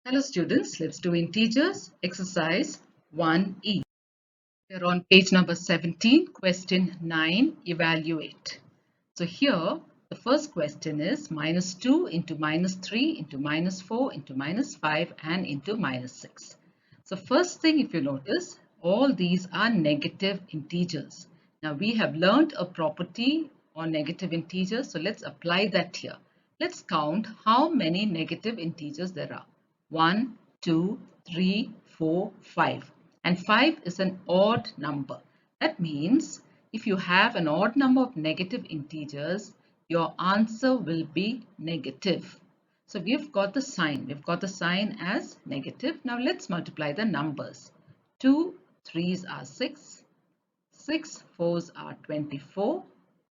Hello students, let's do integers, exercise 1E. We're on page number 17, question 9, evaluate. So here, the first question is minus 2 into minus 3 into minus 4 into minus 5 and into minus 6. So first thing, if you notice, all these are negative integers. Now we have learned a property on negative integers, so let's apply that here. Let's count how many negative integers there are. 1, 2, 3, 4, 5. And 5 is an odd number. That means if you have an odd number of negative integers, your answer will be negative. So we've got the sign. We've got the sign as negative. Now let's multiply the numbers. 2 3s are 6. 6 4s are 24.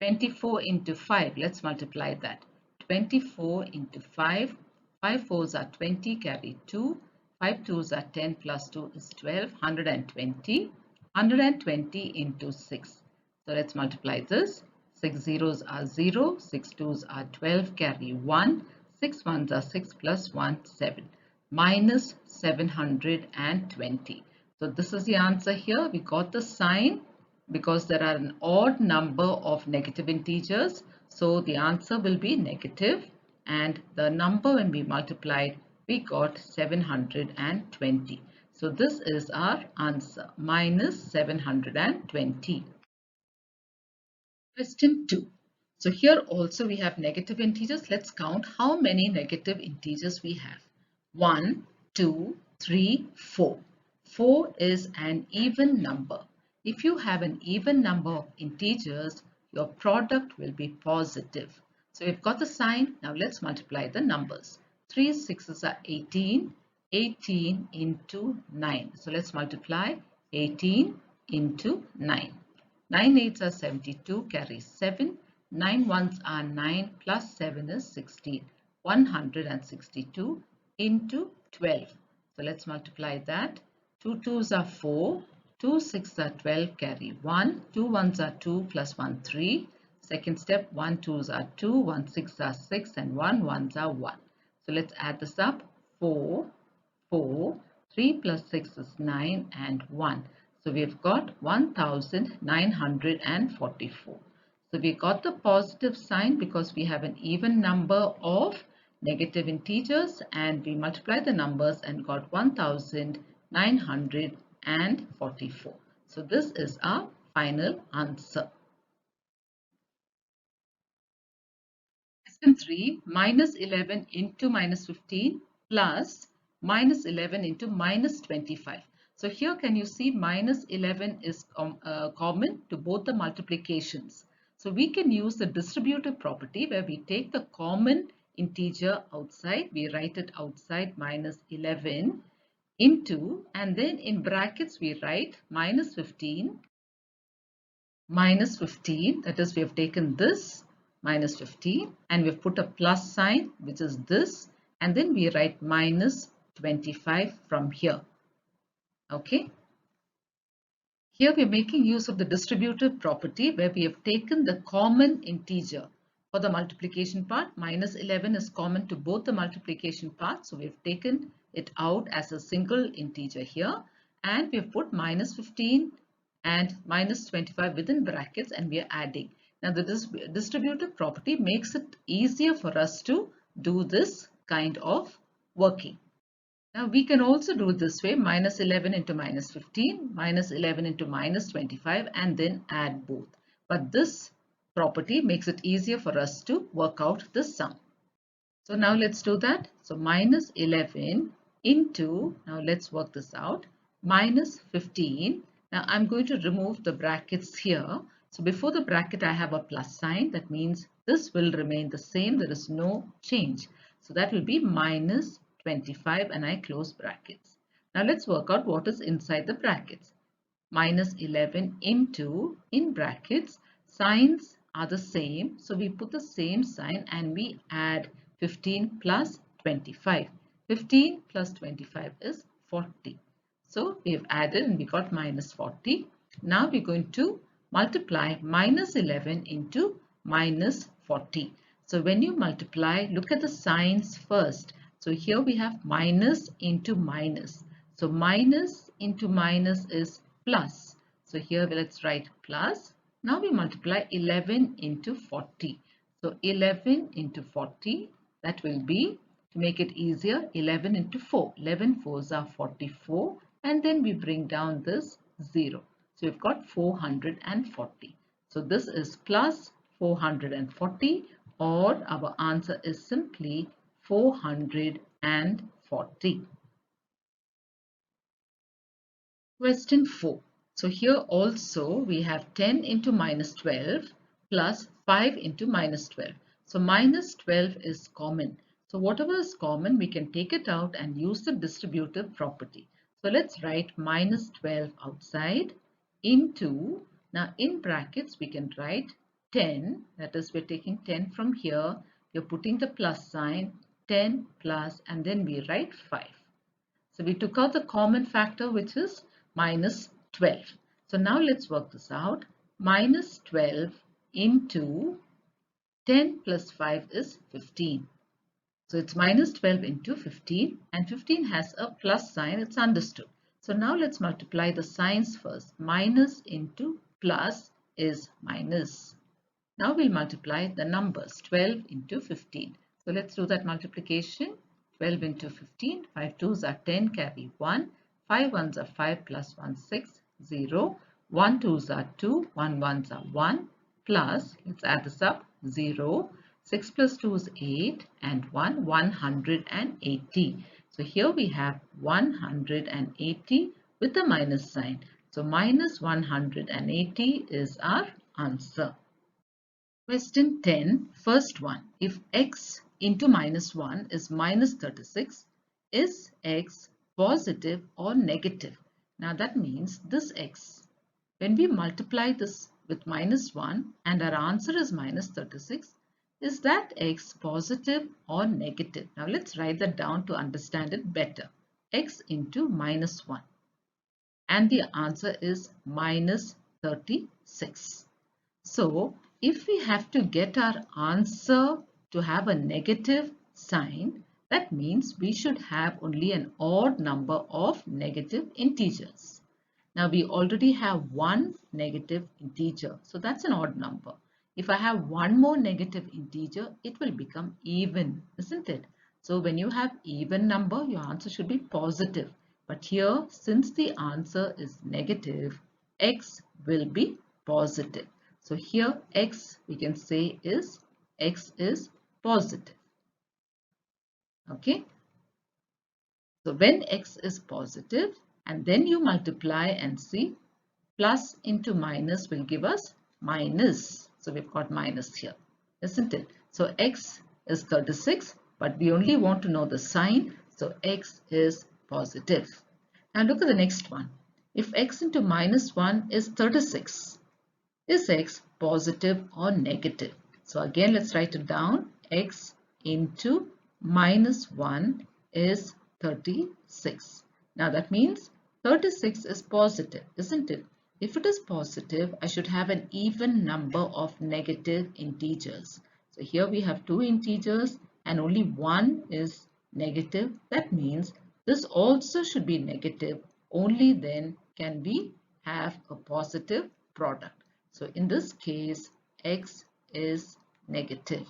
24 into 5. Let's multiply that. 24 into 5. 5 4s are 20, carry 2. 5 2s are 10 plus 2 is 12. 120. 120 into 6. So let's multiply this. 6 zeros are 0. 6 2s are 12, carry 1. 6 1s are 6 plus 1, 7. Minus 720. So this is the answer here. We got the sign because there are an odd number of negative integers. So the answer will be negative, and the number when we multiplied, we got 720. So this is our answer, minus 720. Question 2. So here also we have negative integers. Let's count how many negative integers we have. 1, 2, 3, 4. 4 is an even number. If you have an even number of integers, your product will be positive. So we've got the sign. Now let's multiply the numbers. 3 6s are 18. 18 into 9. So let's multiply 18 into 9. 9 8s are 72, carry 7. 9 1s are 9 plus 7 is 16. 162 into 12. So let's multiply that. 2 2s are 4. 2 6s are 12, carry 1. 2 1s are 2 plus 1 3. Second step, 1 2s are 2, 1 6 are 6 and 1 1s are 1. So let's add this up. 4, 4, 3 plus 6 is 9 and 1. So we've got 1944. So we got the positive sign because we have an even number of negative integers, and we multiply the numbers and got 1944. So this is our final answer. Question 3, minus 11 into minus 15 plus minus 11 into minus 25. So here can you see minus 11 is common to both the multiplications. So we can use the distributive property where we take the common integer outside, we write it outside minus 11 into, and then in brackets we write minus 15, that is we have taken this minus 15 and we've put a plus sign, which is this, and then we write minus 25 from here. Okay. Here we are making use of the distributive property where we have taken the common integer for the multiplication part. Minus 11 is common to both the multiplication parts, so we have taken it out as a single integer here, and we have put minus 15 and minus 25 within brackets, and we are adding. Now the distributive property makes it easier for us to do this kind of working. Now we can also do it this way, minus 11 into minus 15, minus 11 into minus 25, and then add both. But this property makes it easier for us to work out the sum. So now let's do that. So minus 11 into, now let's work this out, minus 15. Now I'm going to remove the brackets here. So before the bracket I have a plus sign. That means this will remain the same. There is no change. So that will be minus 25 and I close brackets. Now let's work out what is inside the brackets. Minus 11 into, in brackets, signs are the same. So we put the same sign and we add 15 plus 25. 15 plus 25 is 40. So we have added and we got minus 40. Now we're going to multiply minus 11 into minus 40. So when you multiply, look at the signs first. So here we have minus into minus. So minus into minus is plus. So here let's write plus. Now we multiply 11 into 40. So 11 into 40, that will be, to make it easier, 11 into 4. 11 fours are 44, and then we bring down this 0. So we've got 440. So this is plus 440, or our answer is simply 440. Question 4. So here also we have 10 into minus 12 plus 5 into minus 12. So minus 12 is common. So whatever is common, we can take it out and use the distributive property. So let's write minus 12 outside into, now in brackets we can write 10, that is we're taking 10 from here, you're putting the plus sign, 10 plus, and then we write 5. So we took out the common factor, which is minus 12. So now let's work this out. Minus 12 into 10 plus 5 is 15. So it's minus 12 into 15, and 15 has a plus sign, it's understood. So now let's multiply the signs first. Minus into plus is minus. Now we'll multiply the numbers, 12 into 15. So let's do that multiplication. 12 into 15, 5 2s are 10, carry 1, 5 1s are 5 plus 1, 6, 0, 1 2s are 2, 1 1s are 1, plus, let's add this up, 0, 6 plus 2 is 8, and 1, 180. So here we have 180 with a minus sign. So minus 180 is our answer. Question 10, first one. If x into minus 1 is minus 36, is x positive or negative? Now that means this x, when we multiply this with minus 1 and our answer is minus 36, is that x positive or negative? Now let's write that down to understand it better. X into minus 1, and the answer is minus 36. So if we have to get our answer to have a negative sign, that means we should have only an odd number of negative integers. Now we already have one negative integer, so that's an odd number. If I have one more negative integer, it will become even, isn't it? So when you have even number, your answer should be positive. But here, since the answer is negative, x will be positive. So here x, we can say is x is positive. Okay. So when x is positive, and then you multiply and see, plus into minus will give us minus. So we've got minus here, isn't it? So x is 36, but we only want to know the sign. So x is positive. Now look at the next one. If x into minus 1 is 36, is x positive or negative? So again, let's write it down. X into minus 1 is 36. Now that means 36 is positive, isn't it? If it is positive, I should have an even number of negative integers. So here we have two integers and only one is negative. That means this also should be negative. Only then can we have a positive product. So in this case, x is negative.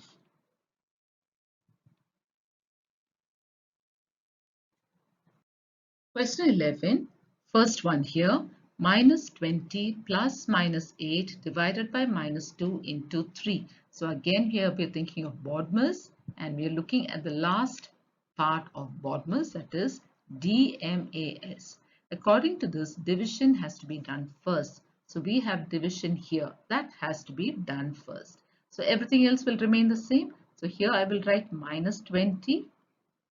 Question 11, first one here, minus 20 plus minus 8 divided by minus 2 into 3. So again here we are thinking of BODMAS, and we are looking at the last part of BODMAS, that is DMAS. According to this, division has to be done first. So we have division here, that has to be done first. So everything else will remain the same. So here I will write minus 20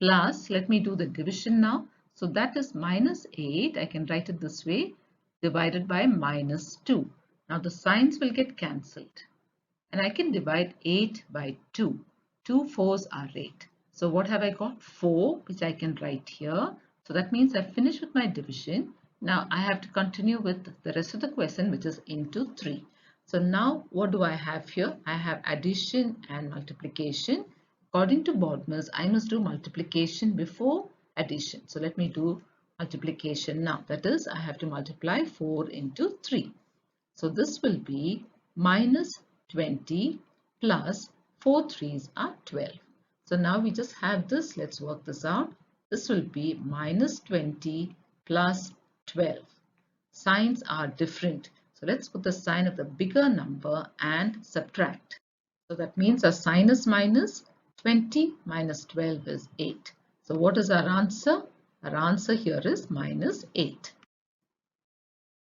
plus, let me do the division now. So that is minus 8, I can write it this way, divided by minus 2. Now the signs will get cancelled. And I can divide 8 by 2. 2 4s are 8. So what have I got? 4, which I can write here. So that means I've finished with my division. Now I have to continue with the rest of the question, which is into 3. So now what do I have here? I have addition and multiplication. according to BODMAS, I must do multiplication before addition. So let me do multiplication now. That is, I have to multiply 4 into 3. So this will be minus 20 plus 4 3s are 12. So now we just have this. Let's work this out. This will be minus 20 plus 12. Signs are different. So let's put the sign of the bigger number and subtract. So that means our sign is minus. 20 minus 12 is 8. So what is our answer? Our answer here is minus 8.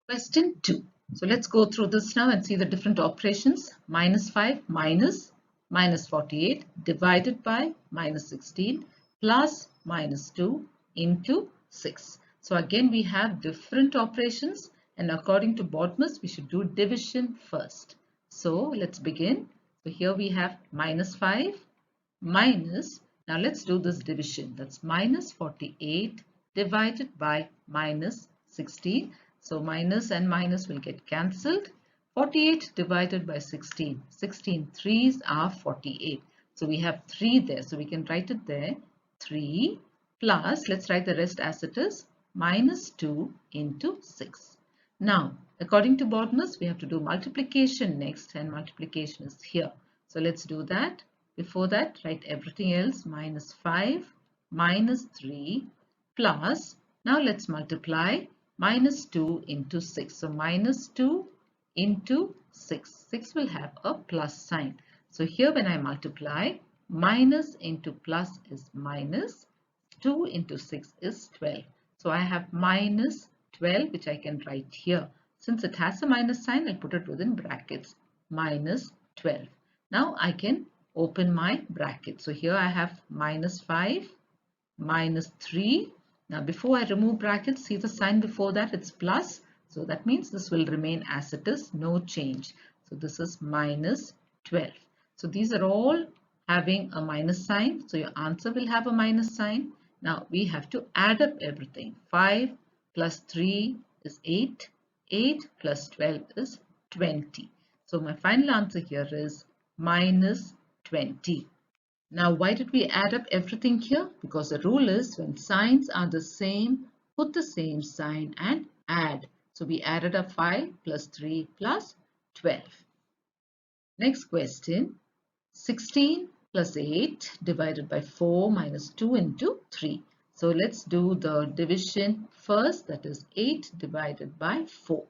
Question 2. So let's go through this now and see the different operations. Minus 5 minus 48 divided by minus 16 plus minus 2 into 6. So again we have different operations, and according to BODMAS we should do division first. So let's begin. So here we have minus 5 minus, now let's do this division. That's minus 48 divided by minus 16. So minus and minus will get cancelled. 48 divided by 16. 16 3s are 48. So we have 3 there. So we can write it there. 3 plus, let's write the rest as it is, minus 2 into 6. Now, according to BODMAS, we have to do multiplication next, and multiplication is here. So let's do that. Before that, write everything else. Minus 5 minus 3 plus, now let's multiply minus 2 into 6. So minus 2 into 6. 6 will have a plus sign. So here when I multiply, minus into plus is minus. 2 into 6 is 12. So I have minus 12, which I can write here. Since it has a minus sign, I'll put it within brackets. Minus 12. Now I can open my bracket. So here I have minus 5 minus 3. Now before I remove brackets, see the sign before that, it's plus. So that means this will remain as it is, no change. So this is minus 12. So these are all having a minus sign. So your answer will have a minus sign. Now we have to add up everything. 5 plus 3 is 8. 8 plus 12 is 20. So my final answer here is minus 20. Now why did we add up everything here? Because the rule is when signs are the same, put the same sign and add. So we added up 5 plus 3 plus 12. Next question. 16 plus 8 divided by 4 minus 2 into 3. So let's do the division first, that is 8 divided by 4.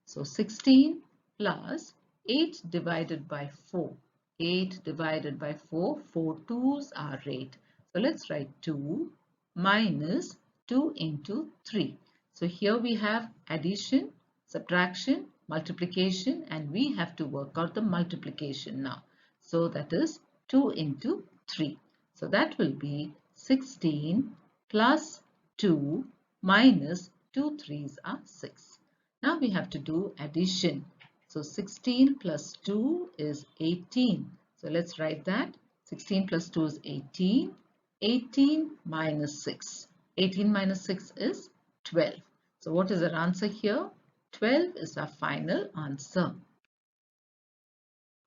So 16 plus 8 divided by 4. 8 divided by 4, 4 2s are 8. So let's write 2 minus 2 into 3. So here we have addition, subtraction, multiplication, and we have to work out the multiplication now. So that is 2 into 3. So that will be 16 plus 2 minus 2 3s are 6. Now we have to do addition. So 16 plus 2 is 18. So let's write that. 16 plus 2 is 18. 18 minus 6. 18 minus 6 is 12. So what is our answer here? 12 is our final answer.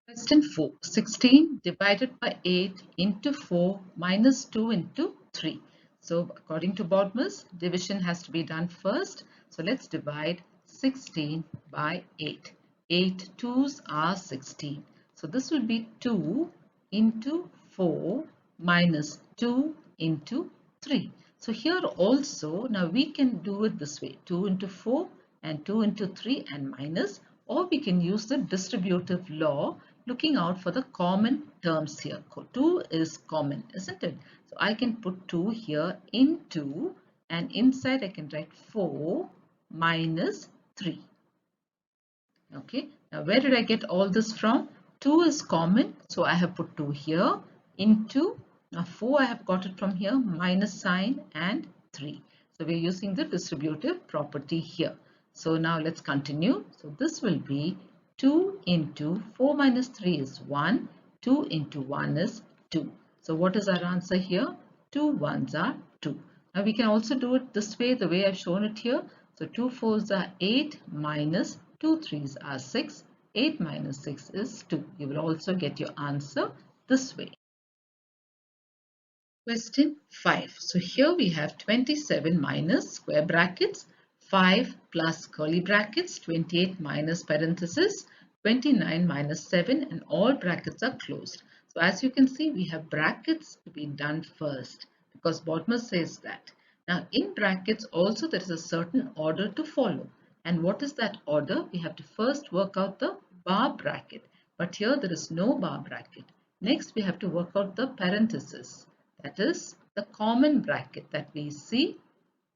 Question 4. 16 divided by 8 into 4 minus 2 into 3. So according to BODMAS, division has to be done first. So let's divide 16 by 8. 8 2s are 16. So this will be 2 into 4 minus 2 into 3. So here also, now we can do it this way. 2 into 4 and 2 into 3 and minus. Or we can use the distributive law, looking out for the common terms here. 2 is common, isn't it? So I can put 2 here into, and inside I can write 4 minus 3. Okay, now where did I get all this from? 2 is common, so I have put 2 here into, now 4 I have got it from here, minus sign and 3. So we are using the distributive property here. So now let's continue. So this will be 2 into 4 minus 3 is 1. 2 into 1 is 2. So what is our answer here? 2 1s are 2. Now we can also do it this way, the way I've shown it here. So 2 4s are 8 minus 2 3s are 6. 8 minus 6 is 2. You will also get your answer this way. Question 5. So here we have 27 minus square brackets, 5 plus curly brackets, 28 minus parenthesis, 29 minus 7, and all brackets are closed. So as you can see, we have brackets to be done first because BODMAS says that. Now in brackets also there is a certain order to follow. And what is that order? We have to first work out the bar bracket. But here there is no bar bracket. Next we have to work out the parenthesis. That is the common bracket that we see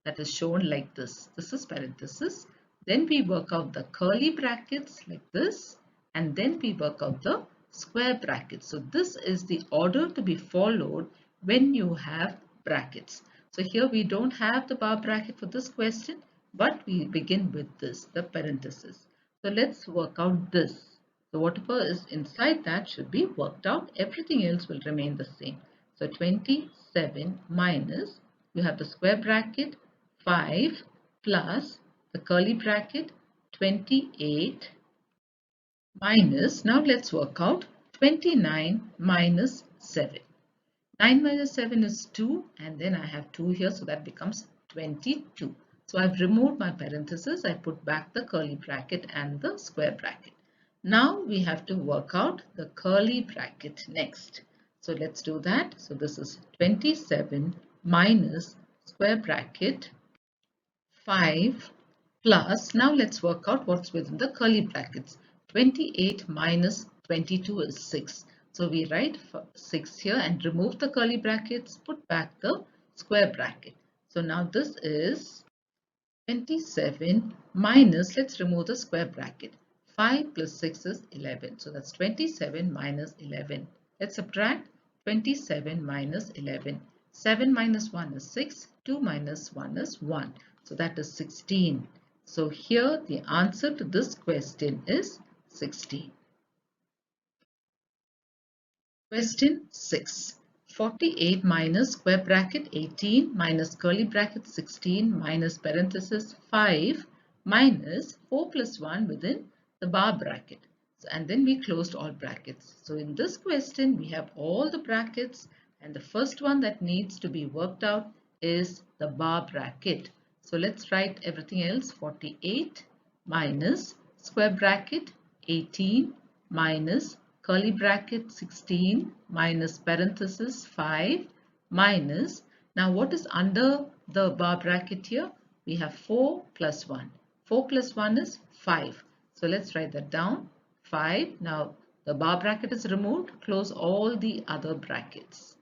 that is shown like this. This is parenthesis. Then we work out the curly brackets like this, and then we work out the square brackets. So this is the order to be followed when you have brackets. So here we don't have the bar bracket for this question, but we begin with this, the parenthesis. So let's work out this. So whatever is inside that should be worked out. Everything else will remain the same. So 27 minus, you have the square bracket, 5 plus the curly bracket, 28 minus, now let's work out 29 minus 7. 9 minus 7 is 2, and then I have 2 here, so that becomes 22. So I've removed my parenthesis, I put back the curly bracket and the square bracket. Now we have to work out the curly bracket next. So let's do that. So this is 27 minus square bracket 5 plus, now let's work out what's within the curly brackets. 28 minus 22 is 6. So we write 6 here and remove the curly brackets, put back the square bracket. So now this is 27 minus, let's remove the square bracket. 5 plus 6 is 11. So that's 27 minus 11. Let's subtract 27 minus 11. 7 minus 1 is 6. 2 minus 1 is 1. So that is 16. So here the answer to this question is 16. Question 6. 48 minus square bracket 18 minus curly bracket 16 minus parenthesis 5 minus 4 plus 1 within the bar bracket. So, and then we closed all brackets. So in this question we have all the brackets, and the first one that needs to be worked out is the bar bracket. So let's write everything else. 48 minus square bracket 18 minus curly bracket 16 minus parenthesis 5 minus, now what is under the bar bracket here? We have 4 plus 1. 4 plus 1 is 5. So let's write that down. 5. Now the bar bracket is removed. Close all the other brackets.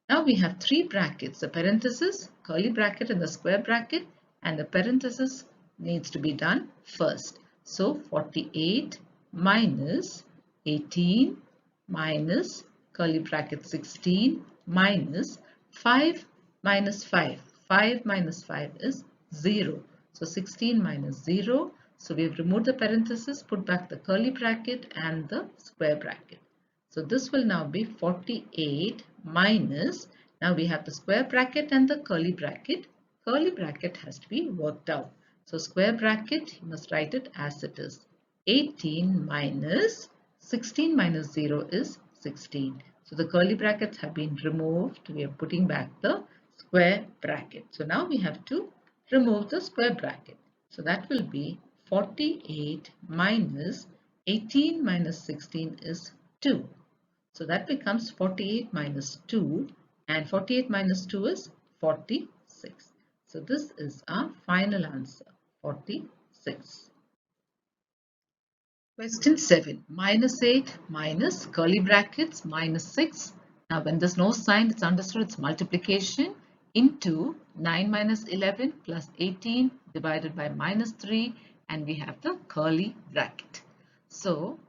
Now we have 3 brackets, the parenthesis, curly bracket and the square bracket, and the parenthesis needs to be done first. So 48 minus 18 minus curly bracket 16 minus 5 minus 5. 5 minus 5 is 0. So 16 minus 0. So we have removed the parenthesis, put back the curly bracket and the square bracket. So this will now be 48 minus, now we have the square bracket and the curly bracket. Curly bracket has to be worked out. So square bracket, you must write it as it is. 18 minus 16 minus 0 is 16. So the curly brackets have been removed. We are putting back the square bracket. So now we have to remove the square bracket. So that will be 48 minus 18 minus 16 is 2. So that becomes 48 minus 2, and 48 minus 2 is 46. So this is our final answer, 46. Question 7. Minus 8 minus curly brackets minus 6. Now when there's no sign, it's understood it's multiplication into 9 minus 11 plus 18 divided by minus 3, and we have the curly bracket. So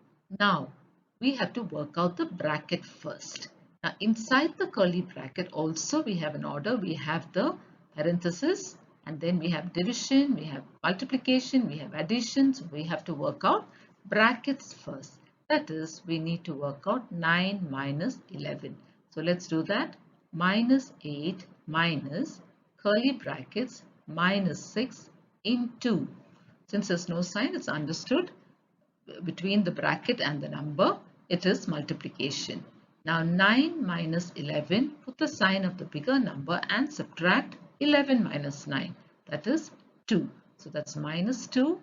now we have to work out the bracket first. Now inside the curly bracket also we have an order. We have the parenthesis, and then we have division, we have multiplication, we have addition. So we have to work out brackets first. That is, we need to work out 9 minus 11. So let's do that. Minus 8 minus curly brackets minus 6 into, since there's no sign, it's understood between the bracket and the number, it is multiplication. Now 9 minus 11, put the sign of the bigger number and subtract 11 minus 9. That is 2. So that's minus 2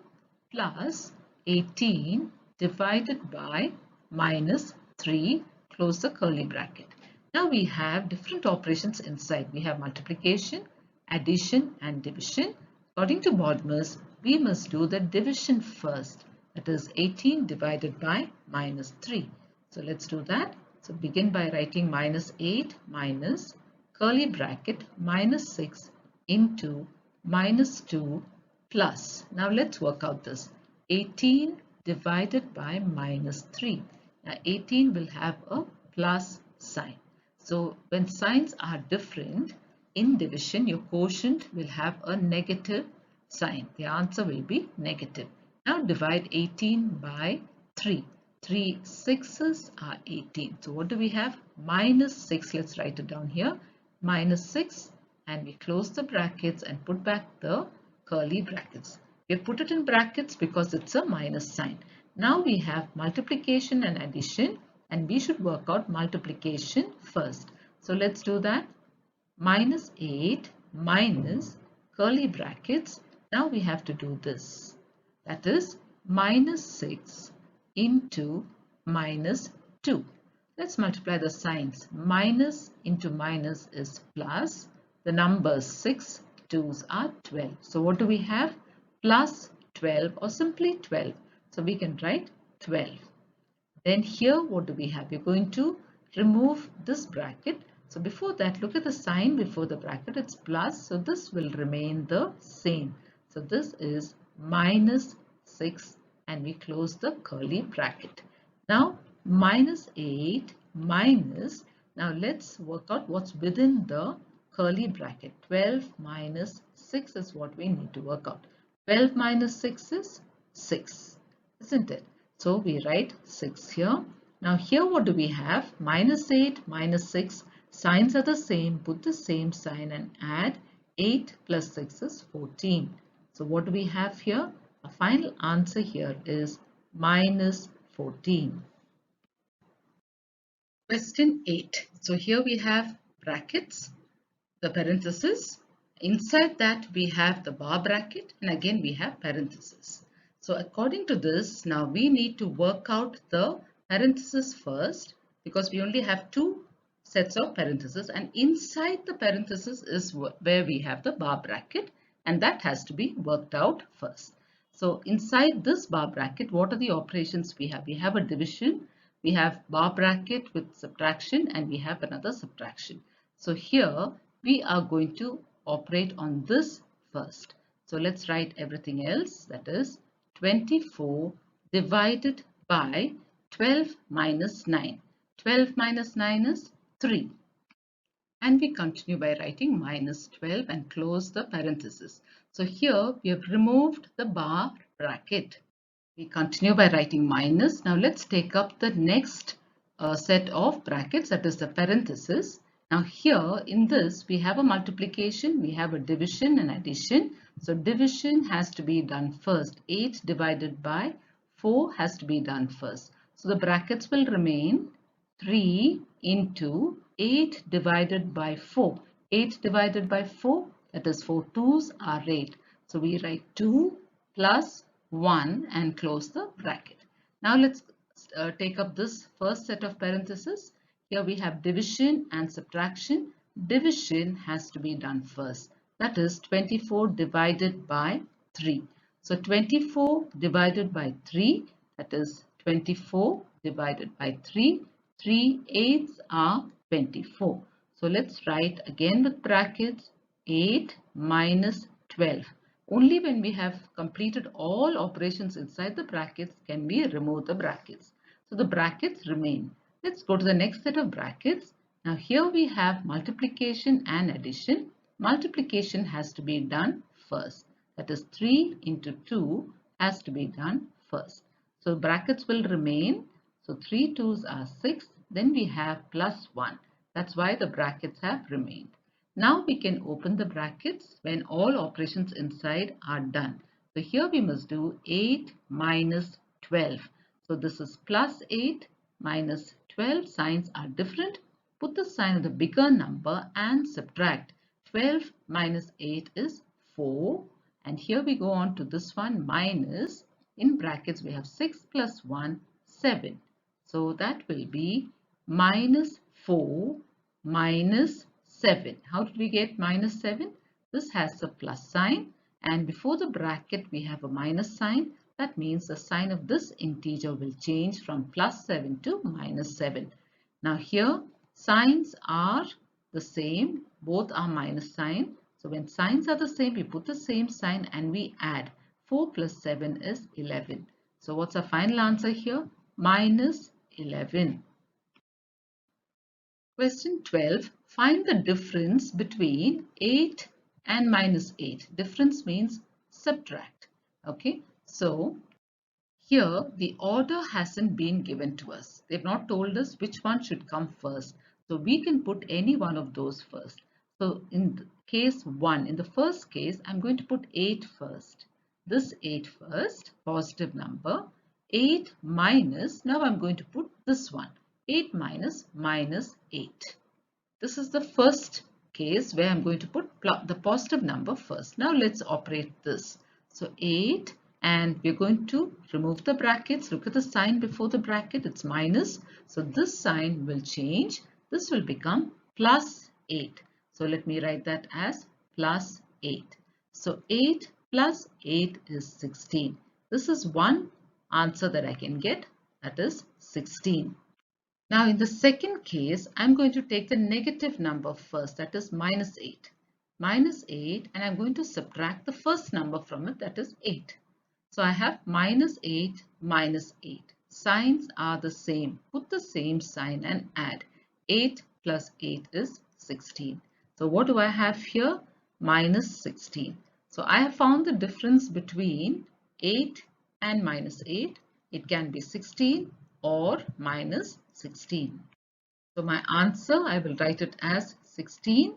plus 18 divided by minus 3, close the curly bracket. Now we have different operations inside. We have multiplication, addition and division. According to BODMAS, we must do the division first. That is 18 divided by minus 3. So let's do that. So begin by writing minus 8 minus curly bracket minus 6 into minus 2 plus. Now let's work out this. 18 divided by minus 3. Now 18 will have a plus sign. So when signs are different, in division your quotient will have a negative sign. The answer will be negative. Now divide 18 by 3. 3 6s are 18. So what do we have? Minus 6. Let's write it down here. Minus 6, and we close the brackets and put back the curly brackets. We have put it in brackets because it's a minus sign. Now we have multiplication and addition, and we should work out multiplication first. So let's do that. Minus 8 minus curly brackets. Now we have to do this. That is minus 6 into minus 2. Let's multiply the signs. Minus into minus is plus. The numbers 6, 2s are 12. So what do we have? Plus 12 or simply 12. So we can write 12. Then here what do we have? We're going to remove this bracket. So before that, look at the sign before the bracket. It's plus. So this will remain the same. So this is minus 6, and we close the curly bracket. Now minus 8 minus. Now let's work out what's within the curly bracket. 12 minus 6 is what we need to work out. 12 minus 6 is 6, isn't it? So we write 6 here. Now here what do we have? Minus 8 minus 6. Signs are the same. Put the same sign and add 8 plus 6 is 14. So what do we have here? Our final answer here is minus 14. Question 8. So here we have brackets, the parenthesis. Inside that we have the bar bracket, and again we have parenthesis. So according to this, now we need to work out the parenthesis first, because we only have two sets of parentheses, and inside the parenthesis is where we have the bar bracket, and that has to be worked out first. So inside this bar bracket, what are the operations we have? We have a division, we have bar bracket with subtraction, and we have another subtraction. So here we are going to operate on this first. So let's write everything else. That is 24 divided by 12 minus 9. 12 minus 9 is 3. And we continue by writing minus 12 and close the parenthesis. So here we have removed the bar bracket. We continue by writing minus. Now let's take up the next set of brackets, that is the parenthesis. Now here in this we have a multiplication, we have a division and addition. So division has to be done first. 8 divided by 4 has to be done first. So the brackets will remain 3 into 8 divided by 4. 8 divided by 4, that is 4 2s are 8. So we write 2 plus 1 and close the bracket. Now let's take up this first set of parentheses. Here we have division and subtraction. Division has to be done first. That is 24 divided by 3. So 24 divided by 3, that is 24 divided by 3. 3 8s are 24. So let's write again with brackets 8 minus 12. Only when we have completed all operations inside the brackets can we remove the brackets. So the brackets remain. Let's go to the next set of brackets. Now here we have multiplication and addition. Multiplication has to be done first. That is 3 into 2 has to be done first. So brackets will remain. So 3 2s are 6. Then we have plus 1. That's why the brackets have remained. Now we can open the brackets when all operations inside are done. So here we must do 8 minus 12. So this is plus 8 minus 12 signs are different. Put the sign of the bigger number and subtract. 12 minus 8 is 4. And here we go on to this one minus, in brackets we have 6 plus 1, 7. So that will be minus 4 minus 7. How did we get minus 7? This has a plus sign, and before the bracket we have a minus sign. That means the sign of this integer will change from plus 7 to minus 7. Now here signs are the same, both are minus sign. So when signs are the same, we put the same sign and we add. 4 plus 7 is 11. So what's our final answer here? Minus 11. Question 12. Find the difference between 8 and minus 8. Difference means subtract. Okay. So here the order hasn't been given to us. They've not told us which one should come first. So we can put any one of those first. So in case 1, in the first case, I'm going to put 8 first. This 8 first, positive number. 8 minus, now I'm going to put this one. 8 minus minus 8. This is the first case where I'm going to put the positive number first. Now let's operate this. So 8, and we're going to remove the brackets. Look at the sign before the bracket, it's minus. So this sign will change. This will become plus 8. So let me write that as plus 8. So 8 plus 8 is 16. This is one answer that I can get, that is 16. Now in the second case, I'm going to take the negative number first, that is minus 8. Minus 8, and I'm going to subtract the first number from it, that is 8. So I have minus 8 minus 8. Signs are the same. Put the same sign and add. 8 plus 8 is 16. So what do I have here? Minus 16. So I have found the difference between 8 and minus 8. It can be 16 or minus 16. So my answer, I will write it as 16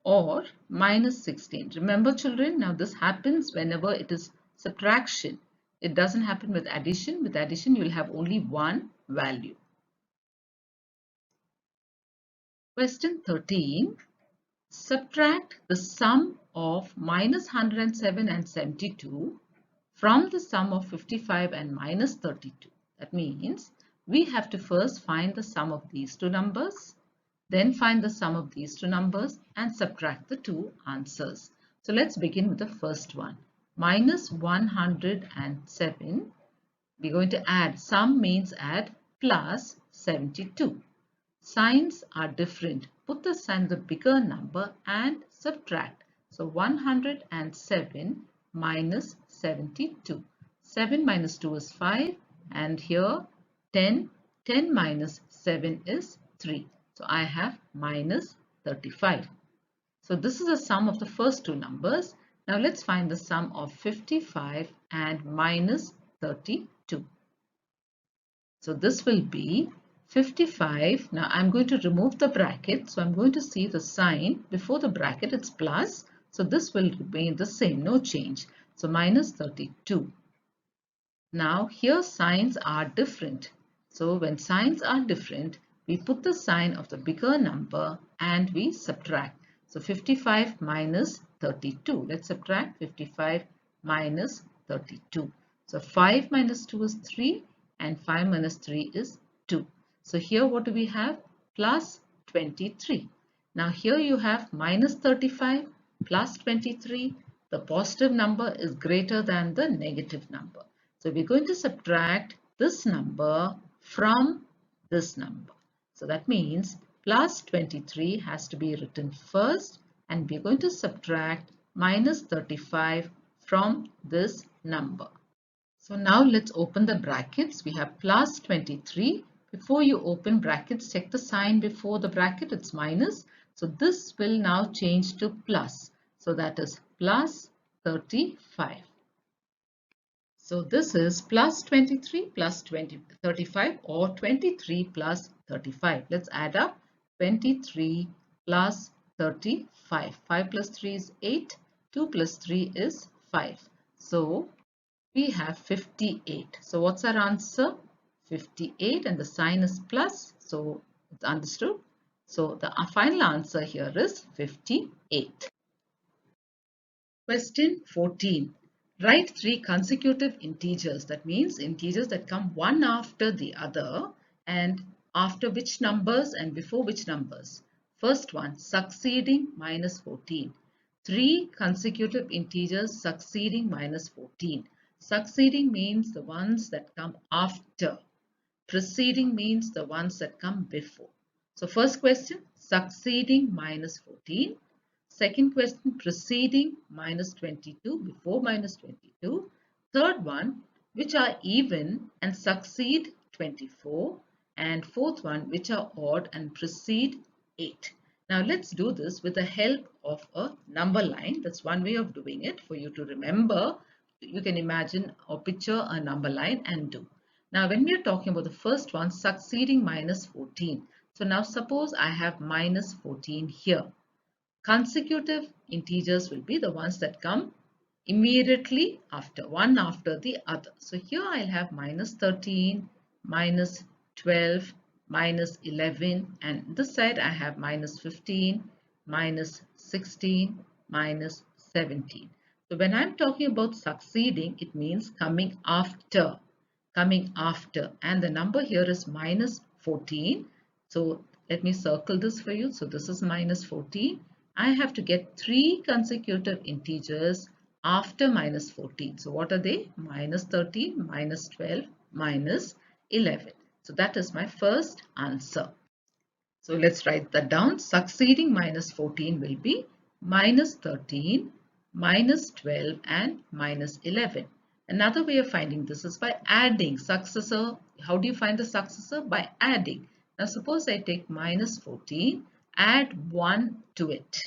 or minus 16. Remember children, now this happens whenever it is subtraction. It doesn't happen with addition. With addition, you will have only one value. Question 13. Subtract the sum of minus 107 and 72 from the sum of 55 and minus 32. That means we have to first find the sum of these two numbers, then find the sum of these two numbers and subtract the two answers. So let's begin with the first one. Minus 107, we're going to add, sum means add, plus 72. Signs are different. Put the sign of the bigger number and subtract. So 107 minus 72. 7 minus 2 is 5, and here 10. 10 minus 7 is 3. So I have minus 35. So this is the sum of the first two numbers. Now let's find the sum of 55 and minus 32. So this will be 55. Now I'm going to remove the bracket. So I'm going to see the sign before the bracket, it's plus. So this will remain the same, no change. So minus 32. Now here signs are different. So when signs are different, we put the sign of the bigger number and we subtract. So 55 minus 32. Let's subtract 55 minus 32. So 5 minus 2 is 3 and 5 minus 3 is 2. So here what do we have? Plus 23. Now here you have minus 35 plus 23. The positive number is greater than the negative number. So we're going to subtract this number from this number. So that means plus 23 has to be written first, and we're going to subtract minus 35 from this number. So now let's open the brackets. We have plus 23. Before you open brackets, check the sign before the bracket, it's minus. So this will now change to plus. So that is plus 35. So this is plus 23 plus 35 or 23 plus 35. Let's add up 23 plus 35. 5 plus 3 is 8. 2 plus 3 is 5. So we have 58. So what's our answer? 58 and the sign is plus, so it's understood. So the final answer here is 58. Question 14. Write three consecutive integers. That means integers that come one after the other, and after which numbers and before which numbers. First one, succeeding minus 14. Three consecutive integers succeeding minus 14. Succeeding means the ones that come after. Preceding means the ones that come before. So first question, succeeding minus 14. Second question, preceding minus 22, before minus 22. Third one, which are even and succeed 24. And fourth one, which are odd and precede 8. Now let's do this with the help of a number line. That's one way of doing it for you to remember. You can imagine or picture a number line and do. Now when we are talking about the first one, succeeding minus 14. So now suppose I have minus 14 here. Consecutive integers will be the ones that come immediately after, one after the other. So here I'll have minus 13, minus 12, minus 11, and this side I have minus 15, minus 16, minus 17. So when I'm talking about succeeding, it means coming after, and the number here is minus 14. So let me circle this for you. So this is minus 14. I have to get three consecutive integers after minus 14. So what are they? Minus 13, minus 12, minus 11. So that is my first answer. So let's write that down. Succeeding minus 14 will be minus 13, minus 12 and minus 11. Another way of finding this is by adding successor. How do you find the successor? By adding. Now suppose I take minus 14, add 1 to it.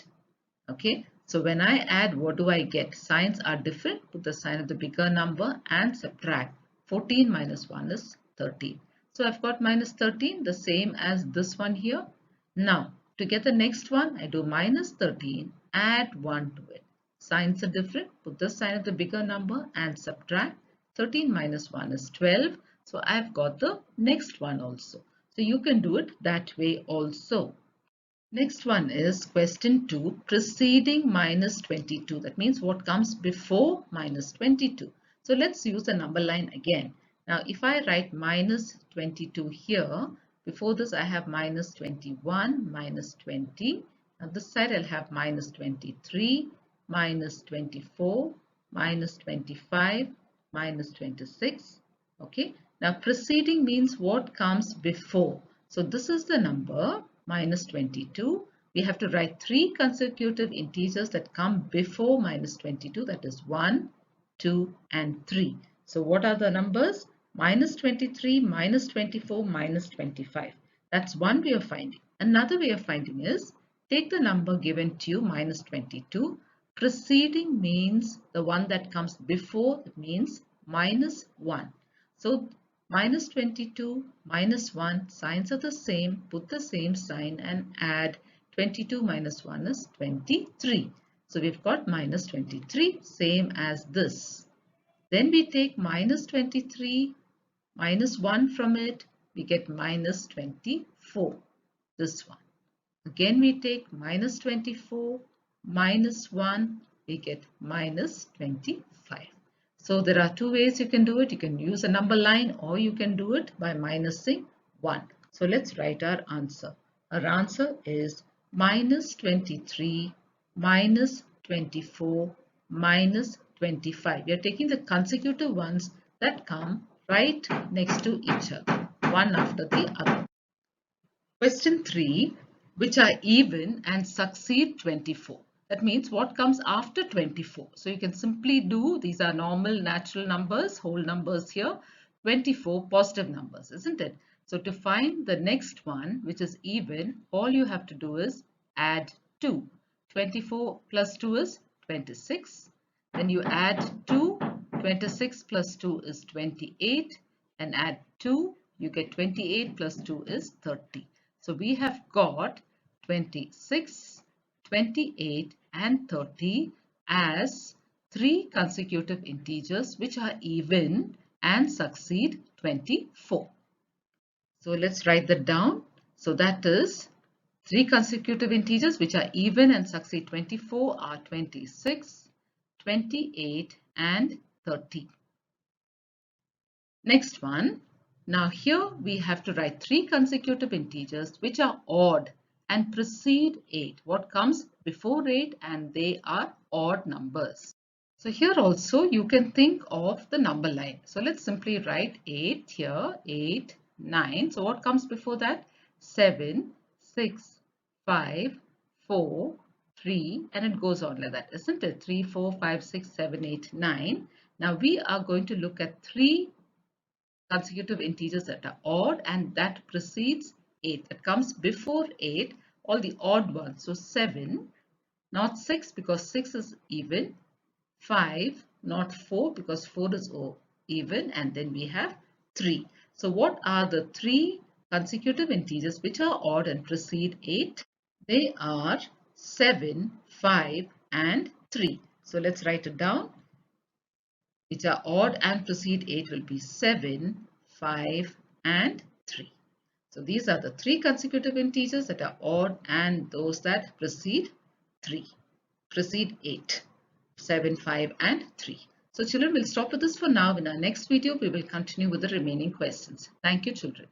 Okay, so when I add, what do I get? Signs are different. Put the sign of the bigger number and subtract. 14 minus 1 is 13. So I've got minus 13, the same as this one here. Now to get the next one, I do minus 13, add 1 to it. Signs are different. Put the sign of the bigger number and subtract. 13 minus 1 is 12. So I've got the next one also. So you can do it that way also. Next one is question 2, preceding minus 22. That means what comes before minus 22. So let's use the number line again. Now if I write minus 22 here, before this I have minus 21, minus 20. Now this side I'll have minus 23, minus 24, minus 25, minus 26. Okay. Now preceding means what comes before. So this is the number minus 22. We have to write three consecutive integers that come before minus 22. That is 1, 2 and 3. So what are the numbers? Minus 23, minus 24, minus 25. That's one way of finding. Another way of finding is take the number given to you, minus 22. Preceding means the one that comes before, it means minus 1. So minus 22, minus 1, signs are the same, put the same sign and add. 22 minus 1 is 23. So we've got minus 23, same as this. Then we take minus 23, minus 1 from it, we get minus 24, this one. Again we take minus 24, minus 1, we get minus 25. So there are two ways you can do it. You can use a number line or you can do it by minusing 1. So let's write our answer. Our answer is minus 23, minus 24, minus 25. We are taking the consecutive ones that come right next to each other, one after the other. Question 3, which are even and succeed 24. That means what comes after 24. So you can simply do, these are normal natural numbers, whole numbers here, 24 positive numbers, isn't it? So to find the next one, which is even, all you have to do is add 2. 24 plus 2 is 26. Then you add 2. 26 plus 2 is 28. And add 2. You get 28 plus 2 is 30. So we have got 26, 28 and 30 as three consecutive integers which are even and succeed 24. So let's write that down. So that is three consecutive integers which are even and succeed 24 are 26, 28 and 30. Next one. Now here we have to write three consecutive integers which are odd and precede 8. What comes before 8 and they are odd numbers. So here also you can think of the number line. So let's simply write 8 here, 8, 9. So what comes before that? 7, 6, 5, 4, 3 and it goes on like that, isn't it? 3, 4, 5, 6, 7, 8, 9. Now we are going to look at three consecutive integers that are odd and that precedes 8. That comes before 8, all the odd ones. So 7, not 6 because 6 is even. 5, not 4 because 4 is even, and then we have 3. So what are the three consecutive integers which are odd and precede 8? They are 7, 5 and 3. So let's write it down. Which are odd and precede 8 will be 7, 5 and 3. So these are the three consecutive integers that are odd and those that precede 8. 7, 5 and 3. So children, we'll stop with this for now. In our next video, we will continue with the remaining questions. Thank you, children.